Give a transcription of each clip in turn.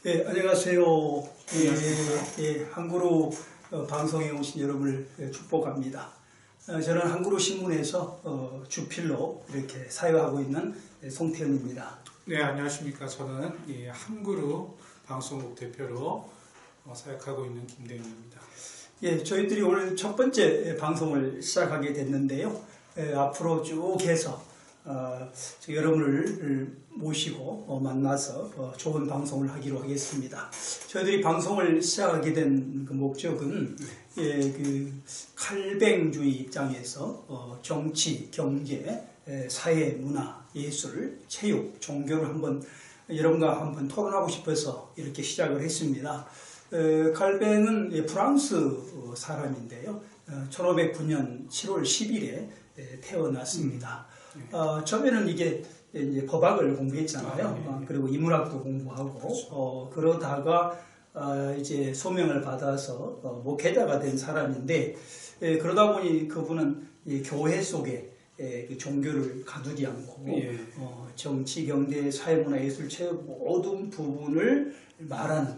예, 안녕하세요. 한그루 방송에 오신 여러분을 축복합니다. 저는 한그루 신문에서 주필로 이렇게 사역하고 있는 송태현입니다. 네, 안녕하십니까. 저는 한그루 방송국 대표로 사역하고 있는 김대현입니다. 예, 저희들이 오늘 첫 번째 방송을 시작하게 됐는데요. 앞으로 쭉 해서 여러분을 모시고 만나서 좋은 방송을 하기로 하겠습니다. 저희들이 방송을 시작하게 된 그 목적은 그 칼뱅주의 입장에서 정치, 경제, 사회, 문화, 예술, 체육, 종교를 여러분과 한번 토론하고 싶어서 이렇게 시작을 했습니다. 칼뱅은 프랑스 사람인데요. 1509년 7월 10일에 태어났습니다. 처음에는 이제 법학을 공부했잖아요. 그리고 인문학도 공부하고, 그렇죠. 그러다가 이제 소명을 받아서 목회자가 된 사람인데, 그러다 보니 그분은 교회 속에 그 종교를 가두지 않고, 정치, 경제, 사회, 문화, 예술, 체육 모든 부분을 말하는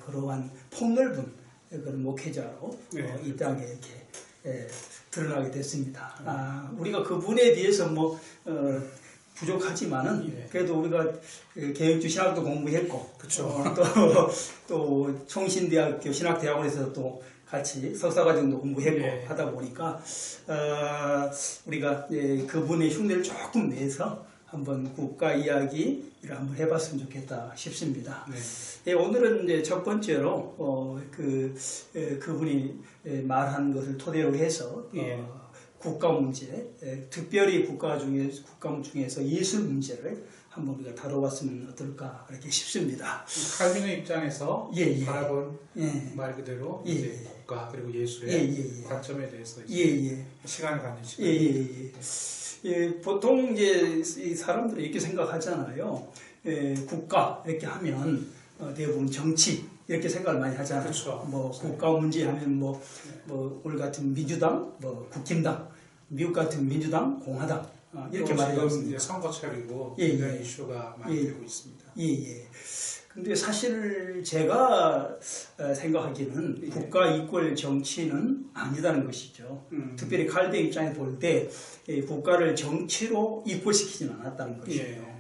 그러한 폭넓은 그런 목회자로 이 땅에 이렇게 드러나게 됐습니다. 우리가 그분에 대해서 부족하지만은 그래도 우리가 개혁주 신학도 공부했고, 그쵸. 또 총신대학교 신학대학원에서 또 같이 석사과정도 공부했고 하다 보니까 우리가 그분의 흉내를 조금 내서 한번 국가 이야기를 한번 해봤으면 좋겠다 싶습니다. 오늘은 이제 첫 번째로 그분이 말한 것을 토대로 해서 국가 문제, 특별히 국가 중에서 예술 문제를 한번 우리가 다뤄봤으면 어떨까 그렇게 싶습니다. 칼빈의 입장에서 바라본 말 그대로 이제 국가 그리고 예술의 관점에 대해서 시간을 갖는 시간. 보통 이제 이 사람들이 이렇게 생각하잖아요. 국가 이렇게 하면 대부분 정치 이렇게 생각을 많이 하잖아요. 그렇죠. 국가 문제 하면 오늘 같은 민주당, 국힘당, 미국 같은 민주당, 공화당 이렇게 말해요. 선거철이고 이런 이슈가 많이 되고 있습니다. 근데 사실 제가 생각하기에는 국가 이권 정치는 아니다는 것이죠. 특별히 칼뱅 입장에서 볼 때 국가를 정치로 이권시키지는 않았다는 것이에요.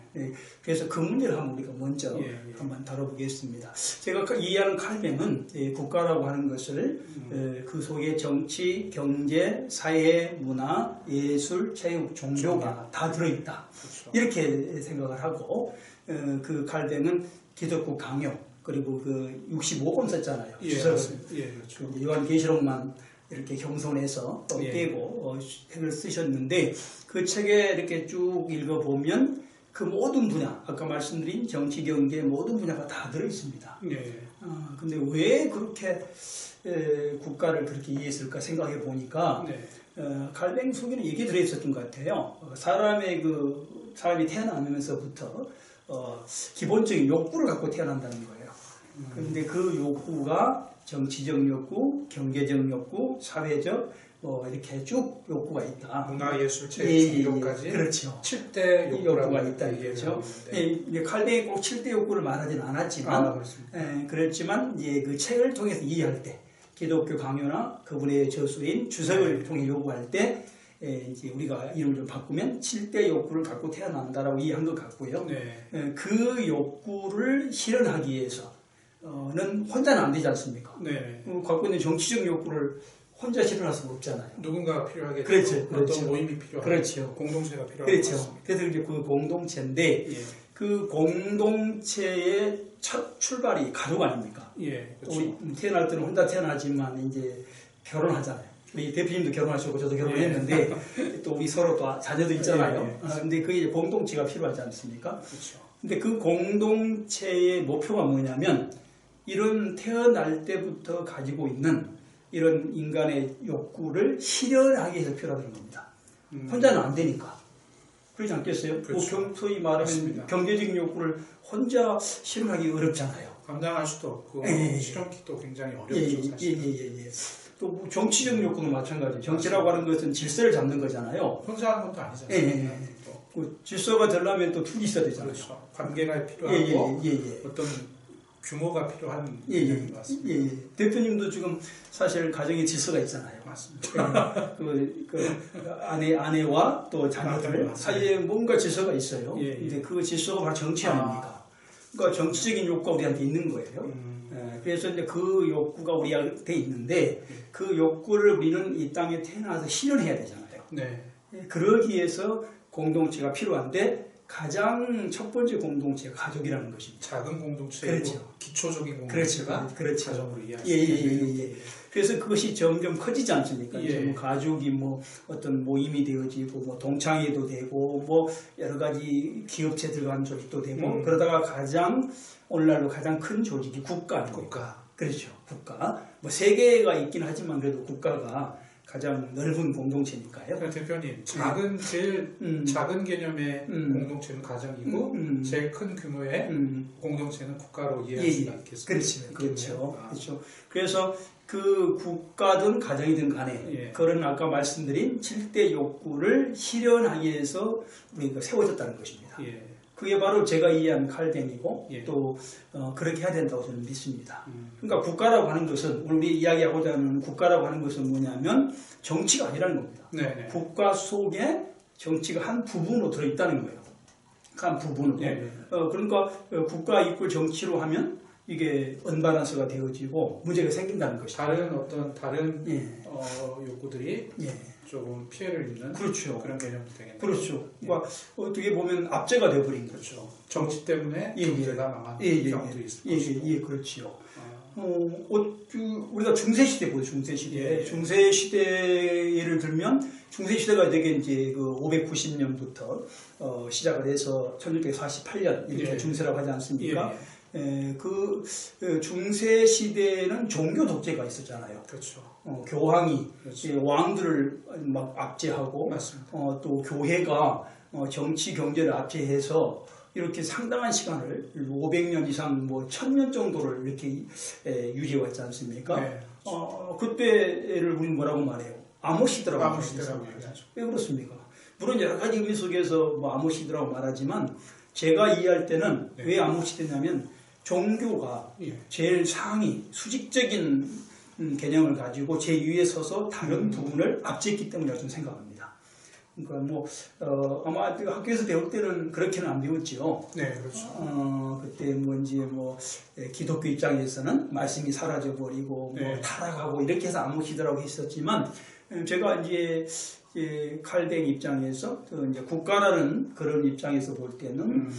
그래서 그 문제를 한번 우리가 먼저 한번 다뤄보겠습니다. 제가 이해하는 칼뱅은 국가라고 하는 것을 그 속에 정치, 경제, 사회, 문화, 예술, 체육, 종교가 다 들어있다. 이렇게 생각을 하고 그 칼뱅은 기독교 강요 그리고 그 65권 썼잖아요. 요한계시록만 이렇게 경선해서 빼고 책을 쓰셨는데 그 책에 이렇게 쭉 읽어보면 그 모든 분야, 아까 말씀드린 정치, 경제 모든 분야가 다 들어있습니다. 근데 왜 그렇게 국가를 그렇게 이해했을까 생각해 보니까 칼뱅 속에는 이게 들어있었던 것 같아요. 사람이 태어나면서부터 기본적인 욕구를 갖고 태어난다는 거예요. 그런데 그 욕구가 정치적 욕구, 경제적 욕구, 사회적 이렇게 쭉 욕구가 있다. 문화, 예술, 체육, 종교까지. 그렇죠. 7대 욕구가 있다 이거죠. 칼뱅이 꼭 7대 욕구를 말하지는 않았지만, 그렇지만 그 책을 통해서 이해할 때, 기독교 강요나 그분의 저수인 주석을 통해 요구할 때, 이제 우리가 이름을 좀 바꾸면 7대 욕구를 갖고 태어난다라고 이해한 것 같고요. 그 욕구를 실현하기 위해서는 혼자는 안 되지 않습니까? 갖고 있는 정치적 욕구를 혼자 실현할 수가 없잖아요. 누군가가 필요하겠죠. 그렇죠. 어떤 모임이 필요하고 그렇죠. 공동체가 필요하고 그렇죠. 그래서 이제 그 공동체인데 그 공동체의 첫 출발이 가족 아닙니까? 그렇죠. 우리 태어날 때는 혼자 태어나지만 이제 결혼하잖아요. 우리 대표님도 결혼하셨고 저도 결혼했는데 또 우리 서로 또 자녀도 있잖아요. 근데 그게 이제 공동체가 필요하지 않습니까? 그렇죠. 근데 그 공동체의 목표가 뭐냐면 이런 태어날 때부터 가지고 있는 이런 인간의 욕구를 실현하기 위해서 필요하다는 겁니다. 혼자는 안 되니까. 그러지 않겠어요? 그렇죠. 소위 말하면 경제적인 욕구를 혼자 실현하기 어렵잖아요. 감당할 수도 없고 실현키도 굉장히 어렵죠. 또 정치적 욕구도 마찬가지예요. 정치라고 하는 것은 질서를 잡는 거잖아요. 혼자 하는 것도 아니잖아요. 그 질서가 되려면 또 둘이 있어야 되잖아요. 관계가 필요하고 어떤 규모가 필요한 예, 개념인 것 같습니다. 예. 대표님도 지금 사실 가정에 질서가 있잖아요. 맞습니다. 아내와 또 자녀들 맞아요. 사이에 뭔가 질서가 있어요. 예, 예. 근데 그 질서가 바로 정치 아닙니까? 그러니까 정치적인 욕구가 우리한테 있는 거예요. 그래서 이제 그 욕구가 우리한테 있는데 그 욕구를 우리는 이 땅에 태어나서 실현해야 되잖아요. 네. 그러기 위해서 공동체가 필요한데 가장 첫 번째 공동체가 가족이라는 것입니다. 작은 공동체이고 그렇죠. 기초적인 공동체가 그렇죠. 가정으로 이해할 수 예. 있는. 그래서 그것이 점점 커지지 않습니까? 예. 이제 뭐 가족이 뭐 어떤 모임이 되어지고 뭐 동창회도 되고 뭐 여러 가지 기업체들 간 조직도 되고 그러다가 오늘날로 가장 큰 조직이 국가. 그렇죠. 국가. 뭐 세계가 있긴 하지만 그래도 국가가 가장 넓은 공동체니까요. 그러니까 대표님, 제일 작은 개념의 공동체는 가정이고 제일 큰 규모의 공동체는 국가로 이해할 수가 있겠습니다. 그렇죠. 그래서 그 국가든 가정이든 간에 그런 아까 말씀드린 7대 욕구를 실현하기 위해서 우리가 세워졌다는 것입니다. 그게 바로 제가 이해한 칼뱅이고 또 그렇게 해야 된다고 저는 믿습니다. 그러니까 국가라고 하는 것은 우리 이야기하고자 하는 국가라고 하는 것은 뭐냐면 정치가 아니라는 겁니다. 네네. 국가 속에 정치가 한 부분으로 들어있다는 거예요. 한 부분으로. 그러니까 국가 이꼴 정치로 하면 이게 언밸런스가 되어지고 문제가 생긴다는 것이죠. 다른 욕구들이 조금 피해를 입는 그렇죠. 그런 개념도 되겠네요. 그렇죠. 그러니까 어떻게 보면 압제가 되어버린 거죠. 그렇죠. 정치 때문에 경제가 망한 경우도 있을 것이고. 그렇죠. 우리가 중세시대 보죠, 중세시대. 중세시대 예를 들면, 중세시대가 되게 이제 그 590년부터 시작을 해서 1648년 이렇게 중세라고 하지 않습니까? 그 중세시대는 종교 독재가 있었잖아요. 그렇죠. 교황이 왕들을 막 압제하고, 또 교회가 정치 경제를 압제해서 이렇게 상당한 시간을 500년 이상 뭐 1000년 정도를 이렇게 유지해 왔지 않습니까? 그때를 우리는 뭐라고 말해요? 암호시대라고 말하죠. 왜 그렇습니까? 물론 여러 가지 의미 속에서 뭐 암호시대라고 말하지만 제가 이해할 때는 왜 암호시대냐면 종교가 제일 상위 수직적인 개념을 가지고 제위에 서서 다른 부분을 압제했기 때문이라고 저는 생각합니다. 그러니까 뭐 아마 학교에서 배울 때는 그렇게는 안 배웠지요. 네, 그렇죠. 그때 기독교 입장에서는 말씀이 사라져 버리고 뭐 타락하고 이렇게 해서 암호시대라고 했었지만 제가 이제 칼뱅 입장에서 이제 국가라는 그런 입장에서 볼 때는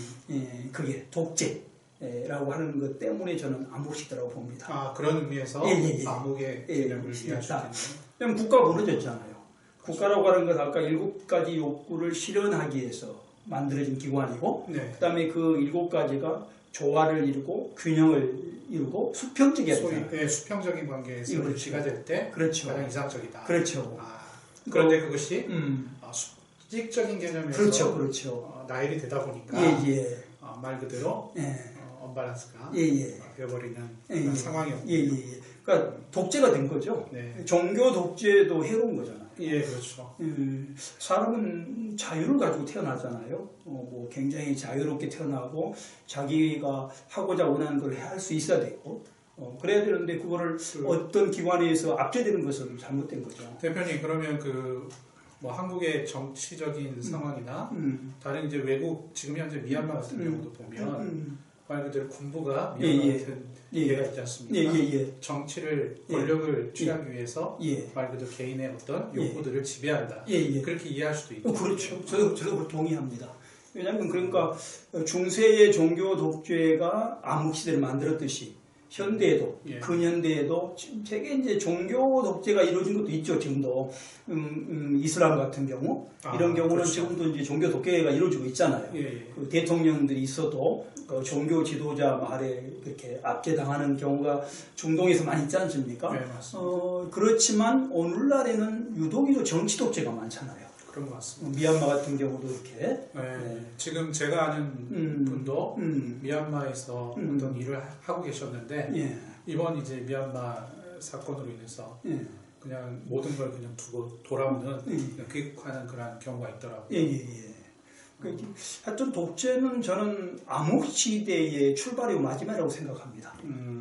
그게 독재라고 하는 것 때문에 저는 암호시대라고 봅니다. 그런 의미에서 암흑의 개념을 이해할 수 있겠네요. 국가가 무너졌잖아요. 국가라고 하는 건 아까 7가지 욕구를 실현하기 위해서 만들어진 기관이고 그 다음에 그 7가지가 조화를 이루고 균형을 이루고 수평적이어야 되잖아요. 수평적인 관계에서 유지가 될 때 가장 이상적이다. 그렇죠. 그런데 그것이 수직적인 개념에서 그렇죠. 나일이 되다 보니까 말 그대로 언밸런스가 되어버리는 그런 상황이었군요. 그러니까 독재가 된 거죠. 종교 독재도 해로운 거잖아요. 그렇죠. 사람은 자유를 가지고 태어나잖아요. 뭐 굉장히 자유롭게 태어나고 자기가 하고자 원하는 걸 할 수 있어야 되고 그래야 되는데 그거를 어떤 기관에서 압제되는 것은 잘못된 거죠. 대표님 그러면 뭐 한국의 정치적인 상황이나 다른 이제 외국 지금 현재 미얀마 같은 경우도 보면 말 그대로 군부가 미얀마 같은 예가 있지 않습니까? 정치를 권력을 취하기 위해서 말 그대로 개인의 어떤 욕구들을 지배한다. 그렇게 이해할 수도 있죠. 그렇죠. 저도 동의합니다. 왜냐하면 그러니까 중세의 종교 독재가 암흑시대를 만들었듯이 현대에도 근현대에도 되게 이제 종교 독재가 이루어진 것도 있죠. 지금도 이슬람 같은 경우 이런 경우는 지금도 이제 종교 독재가 이루어지고 있잖아요. 그 대통령들이 있어도 종교 지도자 말에 그렇게 압제당하는 경우가 중동에서 많이 있지 않습니까? 그렇지만 오늘날에는 유독이도 정치 독재가 많잖아요. 그런 것 같습니다. 미얀마 같은 경우도 이렇게. 지금 제가 아는 분도 미얀마에서 어떤 일을 하고 계셨는데 이번 이제 미얀마 사건으로 인해서 그냥 모든 걸 그냥 두고 돌아오는 그냥 귀국하는 그런 경우가 있더라고요. 하여튼 독재는 저는 암흑 시대의 출발이고 마지막이라고 생각합니다.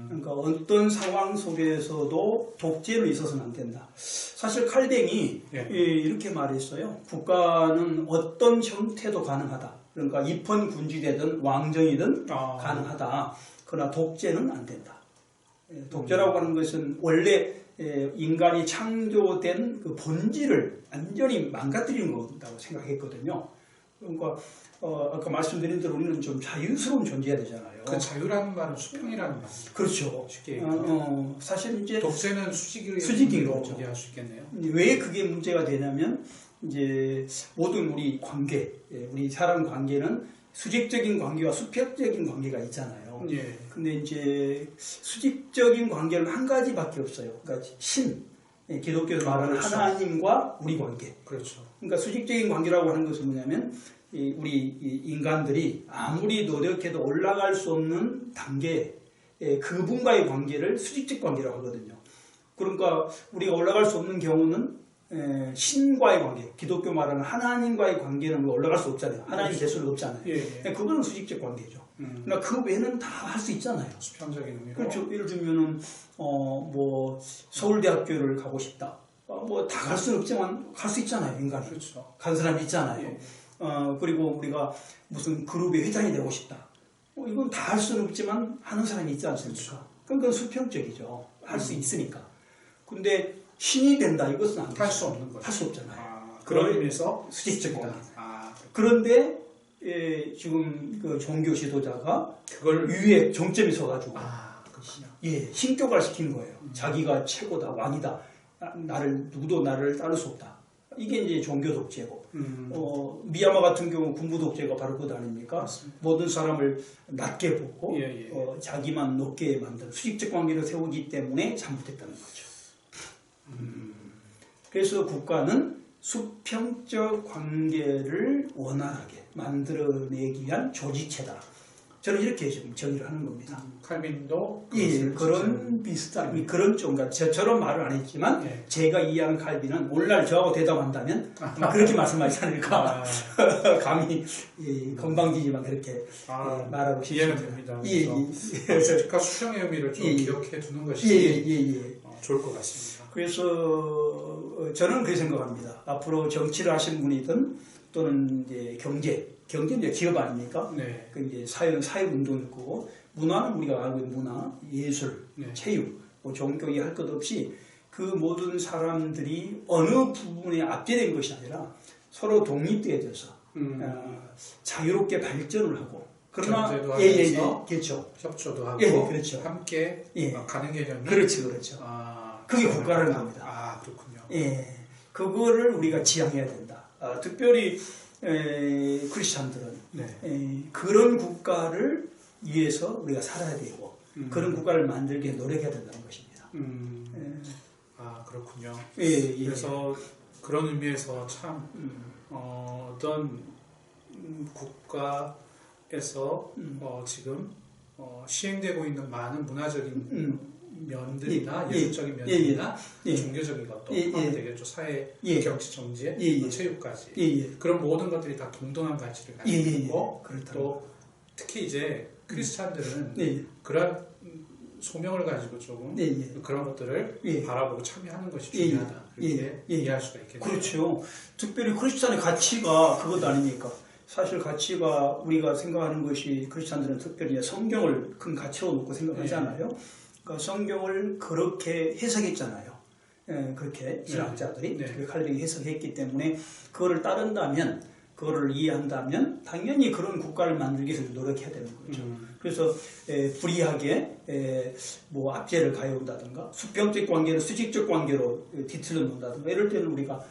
그러니까 어떤 상황 속에서도 독재는 있어서는 안 된다. 사실 칼뱅이 이렇게 말했어요. 국가는 어떤 형태도 가능하다. 그러니까 입헌군주되든 왕정이든 가능하다. 그러나 독재는 안 된다. 독재라고 하는 것은 원래 인간이 창조된 그 본질을 완전히 망가뜨리는 거다고 생각했거든요. 그러니까 아까 말씀드린 대로 우리는 좀 자유스러운 존재가 되잖아요. 그 자유라는 말은 수평이라는 말. 그렇죠. 쉽게 사실 이제 독재는 수직인 거죠. 이해할 수 있겠네요. 왜 그게 문제가 되냐면 이제 모든 우리 관계, 우리 사람 관계는 수직적인 관계와 수평적인 관계가 있잖아요. 예. 근데 이제 수직적인 관계는 한 가지밖에 없어요. 그러니까 기독교에서 말하는 그렇죠. 하나님과 우리 관계. 그렇죠. 그러니까 수직적인 관계라고 하는 것은 뭐냐면 우리 인간들이 아무리 노력해도 올라갈 수 없는 단계, 그분과의 관계를 수직적 관계라고 하거든요. 그러니까 우리가 올라갈 수 없는 경우는 신과의 관계, 기독교 말하는 하나님과의 관계는 올라갈 수 없잖아요. 하나님 될 수는 없잖아요. 그거는 수직적 관계죠. 그러니까 그 외에는 다 할 수 있잖아요. 수평적인 의미로. 그렇죠. 예를 들면은 뭐 서울대학교를 가고 싶다. 뭐 다 갈 수는 없지만 갈 수 있잖아요. 인간이. 그렇죠. 간 사람이 있잖아요. 그리고 우리가 무슨 그룹의 회장이 되고 싶다. 이건 다 할 수는 없지만 하는 사람이 있지 않습니까? 그럼 그건 수평적이죠. 할 수 있으니까. 근데 신이 된다. 이것은 안 할 수 없는 거죠. 할 수 없잖아요. 그런 의미에서 수직적이다. 그런데 지금 그 종교 지도자가 그걸 위에 정점이 서가지고 신격화를 시킨 거예요. 자기가 최고다, 왕이다. 누구도 나를 따를 수 없다. 이게 이제 종교 독재고, 미야마 같은 경우 군부 독재가 바로 그거 아닙니까? 맞습니다. 모든 사람을 낮게 보고 자기만 높게 만드는 수직적 관계를 세우기 때문에 잘못했다는 거죠. 그래서 국가는 수평적 관계를 원활하게 만들어내기 위한 조직체다. 저는 이렇게 지금 정의를 하는 겁니다. 칼빈도 그런 비슷한 그런 좀 저처럼 말을 안 했지만 제가 이해하는 칼빈은 오늘날 저하고 대답한다면 그렇게 말씀하지 않을까. 감히 건방지지만 그렇게 말하고 싶습니다. 이해는 됩니다. 그러니까 수평의 의미를 좀 기억해 두는 것이 좋을 것 같습니다. 그래서 저는 그렇게 생각합니다. 앞으로 정치를 하신 분이든 또는 이제 경제는 이제 기업 아닙니까? 그 이제 사회운동일 거고, 문화는 우리가 알고 있는 문화, 예술, 체육, 뭐 종교 할 것 없이 그 모든 사람들이 어느 부분에 압제된 것이 아니라 서로 독립되어져서 자유롭게 발전을 하고, 그러나 그렇죠. 협조도 하고 그렇죠. 함께 가는 개념이 그렇죠. 그게 국가라는 겁니다. 그렇군요. 그거를 우리가 지향해야 된다. 특별히 크리스찬들은 그런 국가를 위해서 우리가 살아야 되고 그런 국가를 만들기 위해 노력해야 된다는 것입니다. 그렇군요. 그래서 그런 의미에서 참 어떤 국가에서 지금 시행되고 있는 많은 문화적인 면들이나 예술적인 면들이나 종교적인 것도 되겠죠. 사회, 정치, 정치, 체육까지 그런 모든 것들이 다 동등한 가치를 가지고 있고 또 특히 이제 크리스찬들은 그런 소명을 가지고 조금 그런 것들을 바라보고 참여하는 것이 중요하다. 그렇게 이해할 수가 있겠네요. 그렇죠. 특별히 크리스찬의 가치가 그것 아닙니까? 사실 가치가 우리가 생각하는 것이 크리스찬들은 특별히 성경을 큰 가치로 놓고 생각하잖아요. 그러니까 성경을 그렇게 해석했잖아요. 그렇게 신학자들이 칼뱅이 해석했기 때문에 그거를 따른다면, 그거를 이해한다면 당연히 그런 국가를 만들기 위해서 노력해야 되는 거죠. 그래서 불이하게 뭐 압제를 가해온다든가 수평적 관계를 수직적 관계로 뒤틀어 놓는다든가 이럴 때는 우리가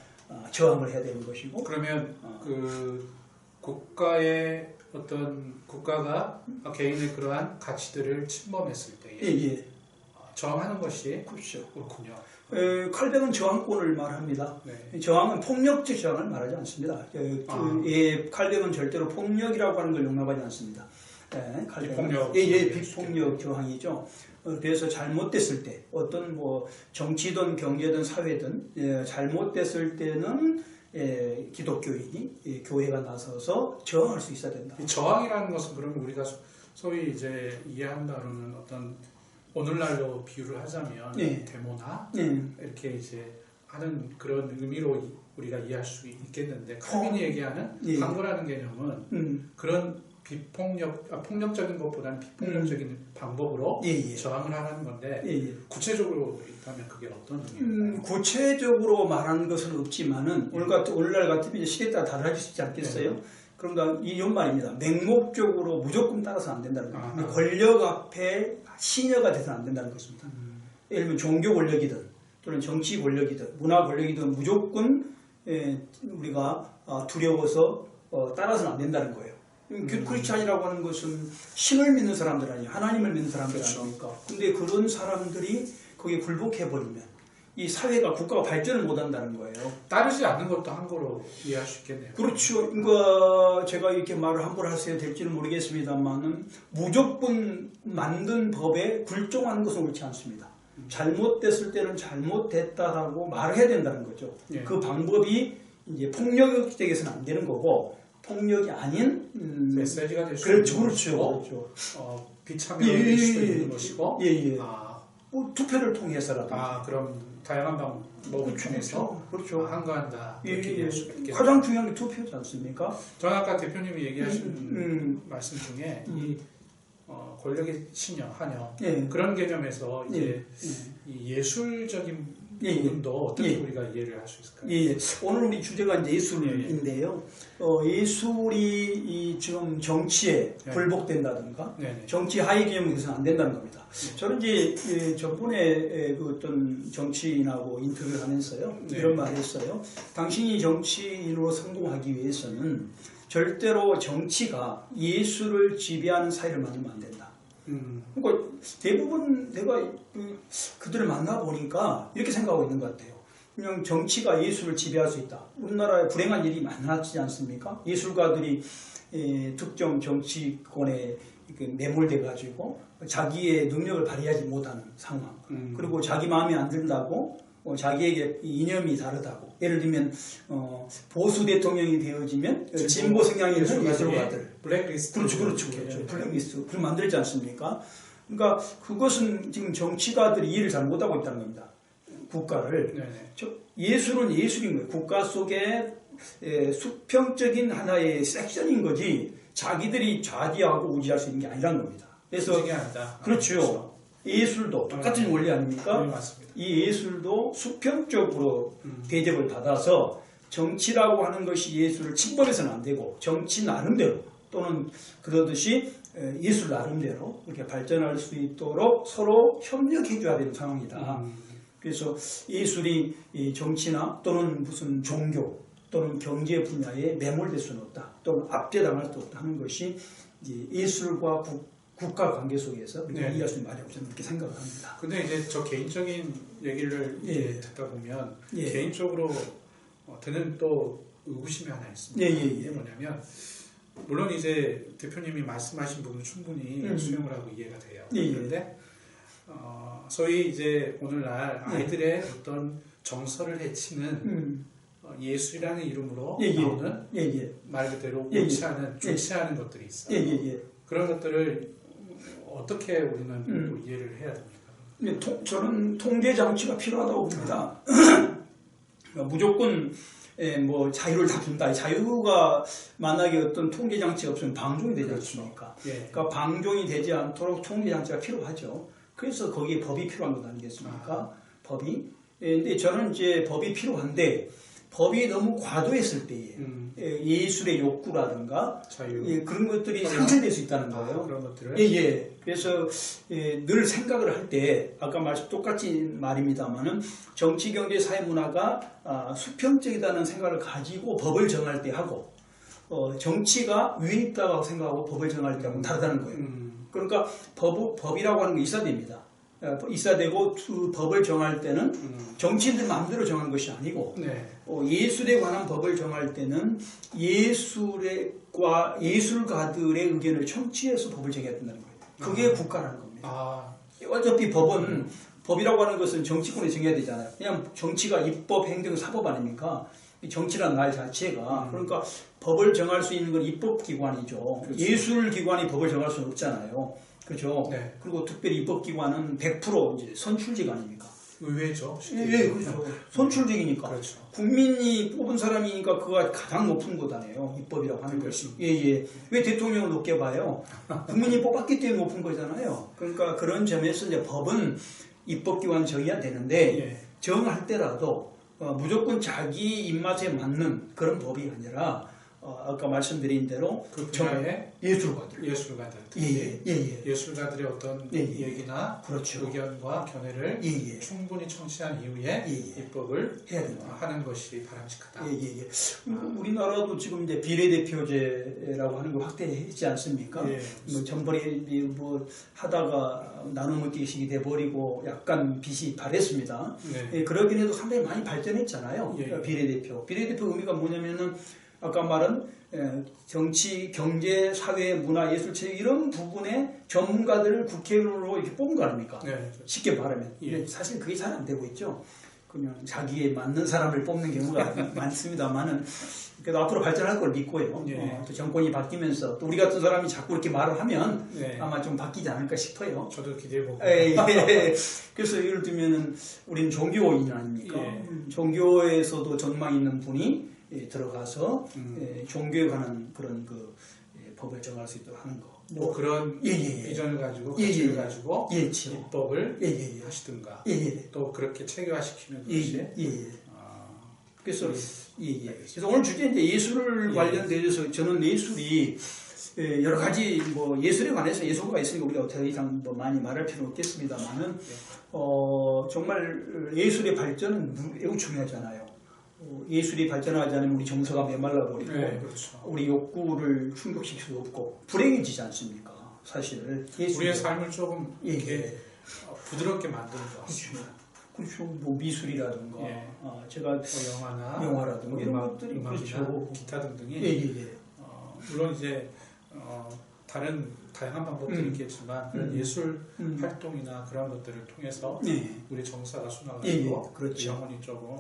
저항을 해야 되는 것이고. 그러면 그 국가의 어떤 국가가 개인의 그러한 가치들을 침범했을 때에 저항하는 것이 그렇군요. 칼뱅은 저항권을 말합니다. 저항은 폭력적 저항을 말하지 않습니다. 칼뱅은 절대로 폭력이라고 하는 걸 용납하지 않습니다. 비폭력 저항이죠. 그래서 잘못됐을 때 어떤 뭐 정치든 경제든 사회든 잘못됐을 때는 기독교인이 교회가 나서서 저항할 수 있어야 된다. 이 저항이라는 것은 그러면 우리가 소위 이제 이해한다는 어떤 오늘날로 비유를 하자면 데모나 이렇게 이제 하는 그런 의미로 우리가 이해할 수 있겠는데 칼빈이 얘기하는 방어라는 개념은 그런 폭력적인 것보다는 비폭력적인 방법으로 저항을 하라는 건데 구체적으로 있다면 그게 어떤 의미인가요? 구체적으로 말하는 것은 없지만은 오늘날 같으면 시대에 따라 달라질 수 있지 않겠어요? 그러니까 이런 말입니다. 맹목적으로 무조건 따라서 안 된다는 겁니다. 권력 앞에 시녀가 돼서는 안 된다는 것입니다. 예를 들면 종교 권력이든 또는 정치 권력이든 문화 권력이든 무조건 우리가 두려워서 따라서는 안 된다는 거예요. 크리스찬이라고 하는 것은 신을 믿는 사람들 아니에요. 하나님을 믿는 사람들 아닙니까? 근데 그런 사람들이 거기에 굴복해버리면 이 사회가 국가가 발전을 못한다는 거예요. 따르지 않는 것도 한거로 이해할 수 있겠네요. 그렇죠. 그러니까 제가 이렇게 말을 함부로 하셔야 될지는 모르겠습니다만은 무조건 만든 법에 굴종하는 것은 옳지 않습니다. 잘못됐을 때는 잘못됐다라고 말을 해야 된다는 거죠. 그 방법이 이제 폭력적에서는 안 되는 거고 폭력이 아닌 메시지가 될 수 있는 것이고 그렇죠. 비참할 수도 있는 것이고 뭐 투표를 통해서라도 그럼 다양한 방법을 통해서 항거한다 이렇게 이해할 수가 있겠네요. 가장 중요한 게 투표지 않습니까? 저는 아까 대표님이 얘기하신 말씀 중에 이 권력의 신여, 한여 그런 개념에서 이제 이 예술적인 부분도 어떻게 우리가 이해를 할 수 있을까요? 오늘 우리 주제가 이제 예술인데요. 예술이 지금 정치에 굴복된다든가 정치 하위 개념이 돼서는 안 된다는 겁니다. 저는 이제 저번에 그 어떤 정치인하고 인터뷰를 하면서요 이런 말을 했어요. 당신이 정치인으로 성공하기 위해서는 절대로 정치가 예술을 지배하는 사회를 만들면 안 된다. 그러니까 대부분 내가 그들을 만나보니까 이렇게 생각하고 있는 것 같아요. 그냥 정치가 예술을 지배할 수 있다. 우리나라에 불행한 일이 많았지 않습니까? 예술가들이 특정 정치권에 매몰돼 가지고 자기의 능력을 발휘하지 못하는 상황. 그리고 자기 마음에 안 든다고 자기에게 이념이 다르다고. 예를 들면 보수 대통령이 되어지면 진보 성향이 있는 예술가들. 블랙리스트. 그렇죠. 블랙리스트. 그걸 만들지 않습니까? 그러니까 그것은 지금 정치가들이 이해를 잘 못하고 있다는 겁니다. 국가를. 예술은 예술인 거예요. 국가 속에 수평적인 하나의 섹션인 거지 자기들이 좌지하고 우지할 수 있는 게 아니라는 겁니다. 그래서 그렇죠. 예술도 똑같은 원리 아닙니까? 맞습니다. 이 예술도 수평적으로 대접을 받아서 정치라고 하는 것이 예술을 침범해서는 안 되고 정치 나름대로 또는 그러듯이 예술 나름대로 이렇게 발전할 수 있도록 서로 협력해 줘야 되는 상황이다. 그래서 예술이 정치나 또는 무슨 종교 또는 경제 분야에 매몰될 수는 없다. 또는 압제당할 수 없다 하는 것이 이제 예술과 국가 관계 속에서 우리가 이해할 수 있는 말이라고 저는 그렇게 생각을 합니다. 근데 이제 저 개인적인 얘기를 듣다 보면 개인적으로 드는 또 의구심이 하나 있습니다. 이게 뭐냐면 물론 이제 대표님이 말씀하신 부분은 충분히 수용을 하고 이해가 돼요. 그런데 소위 이제 오늘날 아이들의 어떤 정서를 해치는 예술이라는 이름으로 나오는 말 그대로 옳지 않은, 좋지 않은 것들이 있어요. 그런 것들을 어떻게 우리는 또 이해를 해야 됩니까? 저는 통제 장치가 필요하다고 봅니다. 무조건 뭐 자유를 다 준다. 자유가 만약에 어떤 통제 장치가 없으면 방종이 되지 않습니까? 그러니까 방종이 되지 않도록 통제 장치가 필요하죠. 그래서 거기에 법이 필요한 것 아니겠습니까? 법이. 근데 저는 이제 법이 필요한데 법이 너무 과도했을 때에 예술의 욕구라든가 그런 것들이 상실될 수 있다는 거예요. 그런 것들을. 그래서 늘 생각을 할 때 아까 똑같이 말입니다만은 정치, 경제, 사회, 문화가 수평적이라는 생각을 가지고 법을 정할 때 하고 정치가 위에 있다고 생각하고 법을 정할 때하고는 다르다는 거예요. 그러니까 법이라고 하는 게 있어야 됩니다. 있어야 되고 그 법을 정할 때는 정치인들 마음대로 정한 것이 아니고 예술에 관한 법을 정할 때는 예술가들의 의견을 청취해서 법을 정해야 된다는 거예요. 그게 국가라는 겁니다. 어차피 법이라고 하는 것은 정치권이 정해야 되잖아요. 그냥 정치가 입법, 행정, 사법 아닙니까? 정치란 말 자체가 그러니까 법을 정할 수 있는 건 입법기관이죠. 그렇죠. 예술기관이 법을 정할 수는 없잖아요. 그렇죠. 네. 그리고 특별히 입법기관은 100% 이제 선출직 아닙니까? 의회죠. 예, 그렇죠. 선출직이니까. 그렇죠. 국민이 뽑은 사람이니까 그가 가장 높은 것 아니에요. 입법이라고 하는 것이. 예, 예. 왜 대통령을 높게 봐요? 국민이 뽑았기 때문에 높은 거잖아요. 그러니까 그런 점에서 이제 법은 입법기관 정해야 되는데 예. 정할 때라도 무조건 자기 입맛에 맞는 그런 법이 아니라 아까 말씀드린 대로 그 분야의 예술가들, 예술가들의 어떤 얘기나 그렇죠. 의견과 견해를 충분히 청취한 이후에 입법을 해야 하는 것이 바람직하다. 우리나라도 지금 이제 비례대표제라고 하는 거 확대했지 않습니까? 뭐 전번에 뭐 하다가 나눠먹기식이 돼버리고 약간 빛이 발했습니다. 그러긴 해도 상당히 많이 발전했잖아요. 비례대표 의미가 뭐냐면은 아까 말한 정치, 경제, 사회, 문화, 예술, 체육 이런 부분에 전문가들을 국회의원으로 이렇게 뽑은 거 아닙니까? 쉽게 말하면. 사실 그게 잘 안 되고 있죠. 그냥 자기에 맞는 사람을 뽑는 경우가 많습니다만은 그래도 앞으로 발전할 걸 믿고요. 또 정권이 바뀌면서 또 우리 같은 사람이 자꾸 이렇게 말을 하면 아마 좀 바뀌지 않을까 싶어요. 저도 기대해보고. 그래서 예를 들면은 우리는 종교인 아닙니까? 종교에서도 전망 있는 분이 들어가서 종교에 관한 그런 그 법을 정할 수 있도록 하는 거. 뭐 그런 비전을 가지고 가치를 가지고 입법을 하시든가 또 그렇게 체계화시키는 것이. 그래서 그래서 오늘 주제 이제 예술 관련돼서 저는 예술이 여러 가지 뭐 예술에 관해서 예술가가 있으니까 우리가 더 이상 뭐 많이 말할 필요는 없겠습니다만은 정말 예술의 발전은 매우 중요하잖아요. 예술이 발전하지 않으면 우리 정서가 메말라 버리고 그렇죠. 우리 욕구를 충족시킬 수 없고 불행해지지 않습니까? 사실 우리의 삶을 조금 이렇게 부드럽게 만드는 것 같습니다. 그렇죠. 뭐 미술이라든가 제가 뭐 영화라든가 이런 것들이 그렇죠. 기타 등등이 물론 이제 다른 다양한 방법들이 있겠지만 그런 예술 활동이나 그런 것들을 통해서 우리 정서가 순화가고 그렇죠. 영혼이 조금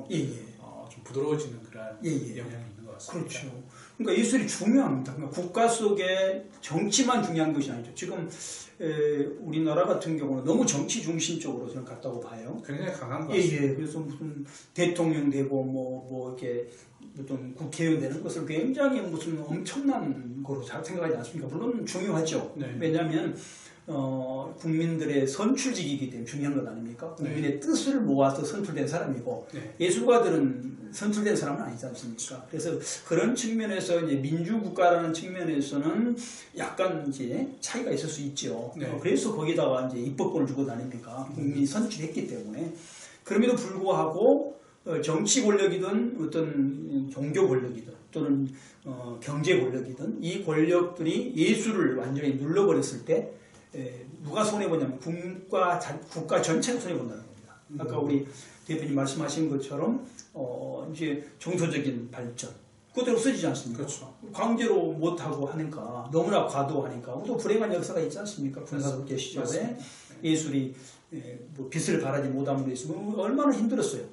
좀 부드러워지는 그런 영향이 있는 것 같습니다. 그렇죠. 그러니까 예술이 중요합니다. 그러니까 국가 속에 정치만 중요한 것이 아니죠. 지금 우리나라 같은 경우는 너무 정치 중심적으로 저는 갔다고 봐요. 굉장히 강한 것 같습니다. 그래서 무슨 대통령 되고 뭐 이렇게 어떤 국회의원 되는 것을 굉장히 무슨 엄청난 거로 잘 생각하지 않습니까? 물론 중요하죠. 왜냐하면 국민들의 선출직이기 때문에 중요한 것 아닙니까? 국민의 뜻을 모아서 선출된 사람이고 예술가들은 선출된 사람은 아니지 않습니까? 그래서 그런 측면에서 이제 민주국가라는 측면에서는 약간 이제 차이가 있을 수 있죠. 그래서 거기다가 이제 입법권을 주고 다닙니까? 국민이 선출했기 때문에. 그럼에도 불구하고 정치 권력이든 어떤 종교 권력이든 또는 경제 권력이든 이 권력들이 예술을 완전히 눌러버렸을 때 누가 손해보냐면 국가 전체가 손해본다는 겁니다. 아까 우리 대표님 말씀하신 것처럼 이제 정서적인 발전 그것도 없어지지 않습니까? 그렇죠. 강제로 못하고 하니까 너무나 과도하니까 또 불행한 역사가 있지 않습니까? 군사독재 시절에 예술이 뭐 빛을 발하지 못함으로 해서 얼마나 힘들었어요.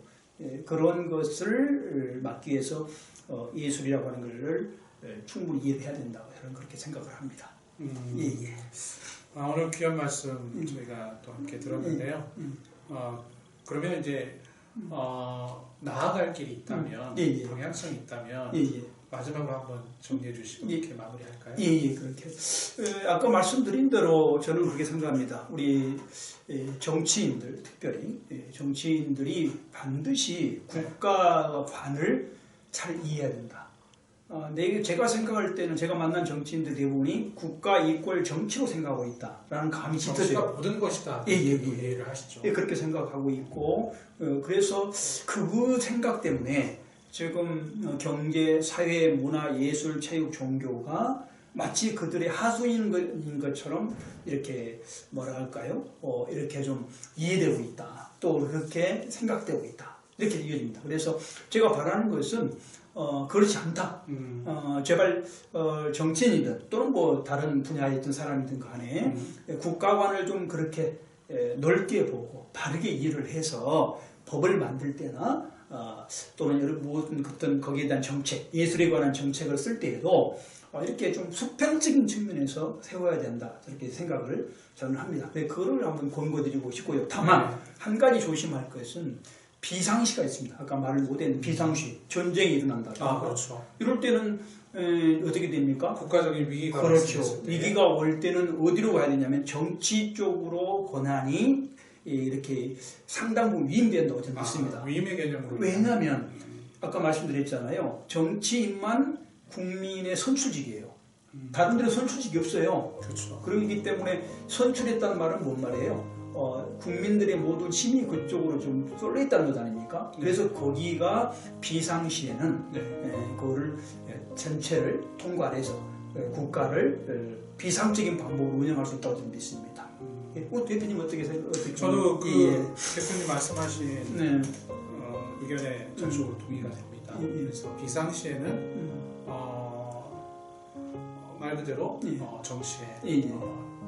그런 것을 막기 위해서 예술이라고 하는 것을 충분히 이해해야 된다고 저는 그렇게 생각을 합니다. 오늘 귀한 말씀 저희가 또 함께 들었는데요. 그러면 이제 나아갈 길이 있다면 방향성이 있다면 마지막으로 한번 정리해 주시고 이렇게 마무리할까요? 그렇게 아까 말씀드린 대로 저는 그렇게 생각합니다. 우리 정치인들 특별히 정치인들이 반드시 국가관을 잘 이해해야 된다. 제가 생각할 때는 제가 만난 정치인들 대부분이 국가 이권 정치로 생각하고 있다라는 감이 짙어져요. 정치가 모든 것이다. 이해를 하시죠. 그렇게 생각하고 있고 그래서 그 생각 때문에 지금 경제, 사회, 문화, 예술, 체육, 종교가 마치 그들의 하수인 것처럼 이렇게 뭐라 할까요? 이렇게 좀 이해되고 있다. 또 그렇게 생각되고 있다. 이렇게 이해됩니다. 그래서 제가 바라는 것은 그렇지 않다. 제발 정치인이든 또는 뭐 다른 분야에 있던 사람이든 간에 국가관을 좀 그렇게 넓게 보고 바르게 이해를 해서 법을 만들 때나 또는 모든 어떤 거기에 대한 정책, 예술에 관한 정책을 쓸 때에도 이렇게 좀 수평적인 측면에서 세워야 된다 이렇게 생각을 저는 합니다. 그거를 한번 권고드리고 싶고요. 다만 한 가지 조심할 것은 비상시가 있습니다. 아까 말을 못했는데 비상시, 전쟁이 일어난다. 그렇죠. 이럴 때는 어떻게 됩니까? 국가적인 위기가 그렇죠. 위기가 올 때는 어디로 가야 되냐면 정치 쪽으로 권한이 이렇게 상당 부분 위임된다고 저는 믿습니다. 위임의 개념으로. 왜냐하면 아까 말씀드렸잖아요. 정치인만 국민의 선출직이에요. 다른 데는 선출직이 없어요. 그렇죠. 그렇기 때문에 선출했다는 말은 뭔 말이에요? 국민들의 모든 힘이 그쪽으로 좀 쏠려 있다는 것 아닙니까? 그래서 거기가 비상시에는 그거를 전체를 통괄해서 국가를 비상적인 방법으로 운영할 수 있다고 저는 믿습니다. 대표님 어떻게 생각하세요? 저도 대표님 말씀하신 의견에 전적으로 동의가 됩니다. 그래서 비상시에는 말 그대로 정치에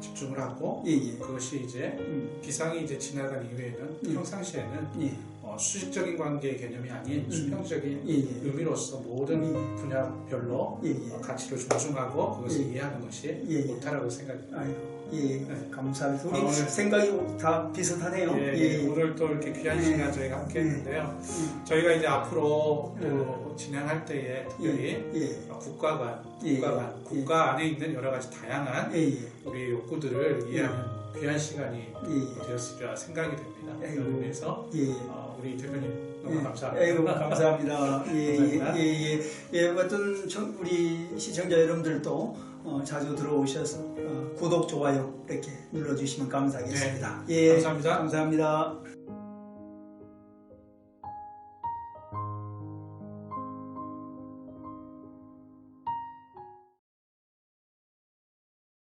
집중을 하고 그것이 이제 비상이 이제 지나간 이후에는 평상시에는 수직적인 관계의 개념이 아닌 수평적인 의미로서 모든 분야별로 가치를 존중하고 그것을 이해하는 것이 옳다라고 생각합니다. 감사합니다. 우리 생각이 다 비슷하네요. 오늘 또 이렇게 귀한 시간 저희가 함께 했는데요. 저희가 이제 앞으로 또 진행할 때에 특별히 국가 안에 있는 여러 가지 다양한 우리 욕구들을 이해하는 귀한 시간이 되었으리라 생각이 됩니다. 그런 의미에서 우리 대표님 너무 감사합니다. 감사합니다. 어떤 우리 시청자 여러분들도 자주 들어오셔서 구독, 좋아요 이렇게 눌러주시면 감사하겠습니다. 감사합니다. 감사합니다.